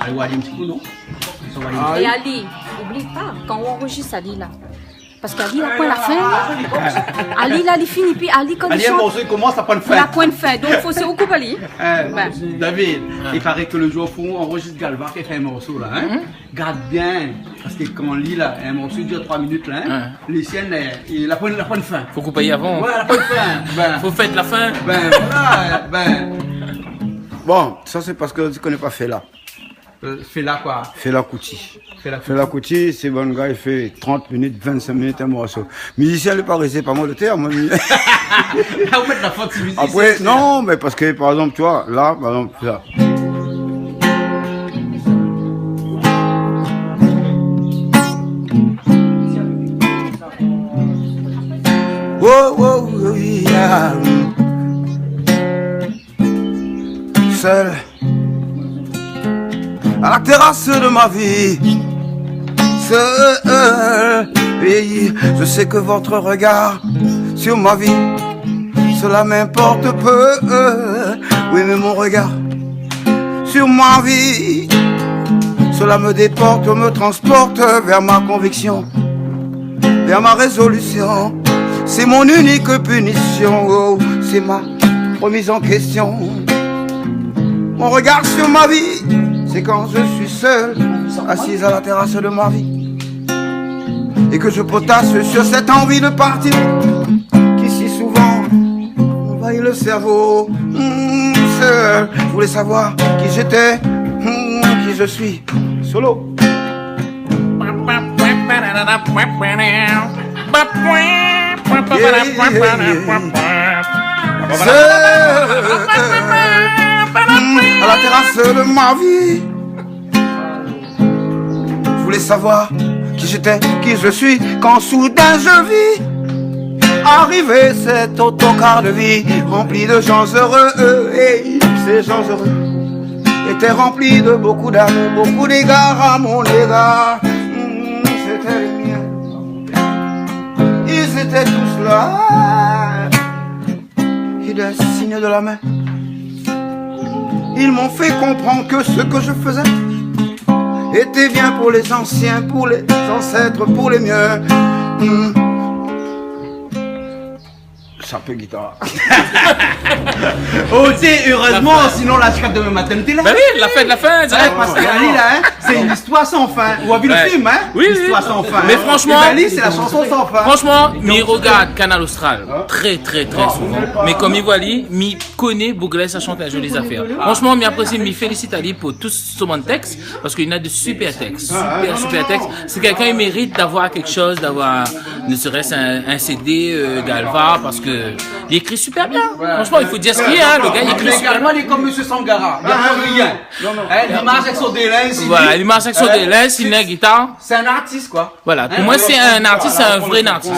Ali Wali un petit peu, non? Et Ali, n'oublie pas, quand on enregistre Ali là, parce qu'Ali, après la fin, Ali là, il finit, puis Ali, quand Ali, il un chante, morceau, il commence à prendre fin. la pointe fin, donc il faut se occuper Ali. David, il paraît que le jour où on enregistre Galva qui fait un morceau là, garde bien, parce que quand on lit là, un morceau dure 3 minutes là, les siennes, la pointe fin. Faut couper avant. Ouais, la pointe fin. Faut faire la fin. Voilà, Bon, ça c'est parce que tu connais pas Fela. fais là quoi. Fela Kuti. Fela Fela Kuti, c'est bon gars, il fait 30 minutes, 25 minutes un morceau. Musicien, il paraît, c'est pas moi le terme. Vous faites la faute sur musicien. Après, non, mais parce que par exemple, tu vois, là, par exemple, là. Oh, oh, oh, yeah. Seul à la terrasse de ma vie, seul, et je sais que votre regard sur ma vie, cela m'importe peu. Oui, mais mon regard sur ma vie, cela me déporte, me transporte vers ma conviction, vers ma résolution. C'est mon unique punition, oh, c'est ma remise en question. Mon regard sur ma vie, c'est quand je suis seul, assise à la terrasse de ma vie, et que je potasse sur cette envie de partir, qui si souvent envahit le cerveau. Seul, je voulais savoir qui j'étais, qui je suis, solo. À la terrasse de ma vie, je voulais savoir qui j'étais, qui je suis, quand soudain je vis arriver cet autocar de vie rempli de gens heureux. Et ces gens heureux étaient remplis de beaucoup d'amour, beaucoup d'égards à mon égard. C'était les miens, ils étaient tous là, et d'un signe de la main, ils m'ont fait comprendre que ce que je faisais était bien pour les anciens, pour les ancêtres, pour les miens. Ça peut guitare. Oh, tu sais, heureusement, sinon la scrap demain matin, t'es là. Bah oui, la fin, direct. Parce que Ali là, c'est une histoire sans fin. Vous avez vu le film, hein? Oui, Une histoire sans fin. Mais franchement, Ali, c'est la chanson sans fin. Franchement, il regarde Canal Austral très souvent. Mais comme il voit Ali, il connaît Bouglais, ça chante la jolie affaires. Franchement, il apprécie, il félicite Ali pour tout ce bon texte parce qu'il a de super textes, super textes. C'est quelqu'un qui mérite d'avoir quelque chose, d'avoir ne serait-ce un CD Galva parce que il écrit super bien. Franchement, il faut dire ce qu'il y a. Le gars, il écrit super bien. Il est comme Monsieur Sangara. Il y a rien. Il marche avec son délai. Voilà, il marche avec son délai, il a une guitare. C'est un artiste, quoi. Voilà, pour moi, c'est un artiste, c'est un vrai artiste.